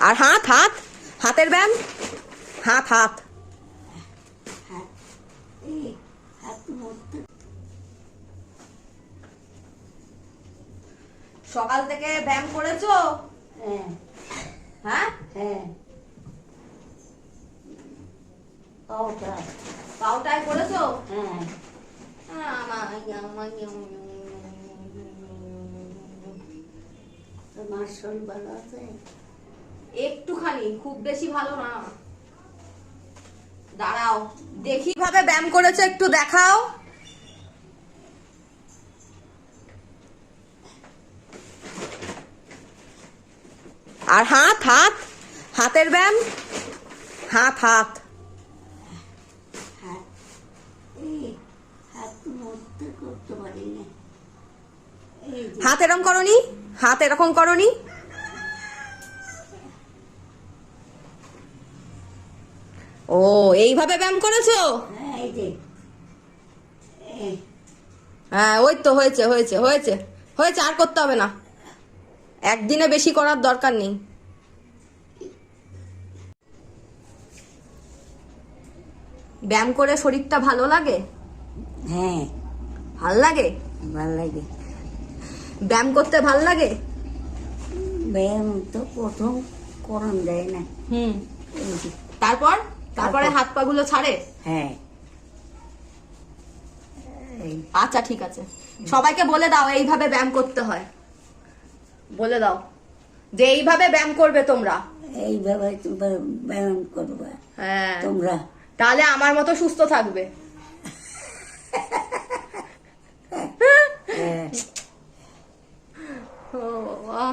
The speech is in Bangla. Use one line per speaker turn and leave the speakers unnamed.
আর হাত হাত হাতের ব্যায়াম, হাত হাত সকাল থেকে ব্যায়াম করেছো? হ্যাঁ হ্যাঁ পাউটাই করেছো? হ্যাঁ।
তোমার শরীর ভালো আছে?
একটুখানি, খুব বেশি ভালো না। দাঁড়াও দেখি ভাবে ব্যায়াম করেছো, একটু দেখাও। আর হাত হাত হাতের ব্যায়াম, হাত হাত
করতে পারি না।
হাত এরকম করনি, হাত এরকম করনি। ও এইভাবে ব্যায়াম করেছো? হ্যাঁ ওই তো হয়েছে হয়েছে হয়েছে হয়েছে, আর করতে হবে না, একদিনে বেশি করার দরকার নেই। ব্যায়াম করে শরীরটা ভালো লাগে?
হ্যাঁ
ভাল লাগে,
ভাল লাগে।
ব্যায়াম করতে ভাল লাগে?
ব্যায়াম তো প্রথম করণ যায় না।
তারপর তারপরে হাত পা গুলো ছাড়ে?
হ্যাঁ।
আচ্ছা ঠিক আছে, সবাইকে বলে দাও এইভাবে ব্যায়াম করতে হয়, বলে দাও যে এইভাবে ব্যায়াম করবে তোমরা,
এইভাবে ব্যায়াম করবে।
হ্যাঁ
তোমরা
তাহলে আমার মতো সুস্থ থাকবে। ও বাবা।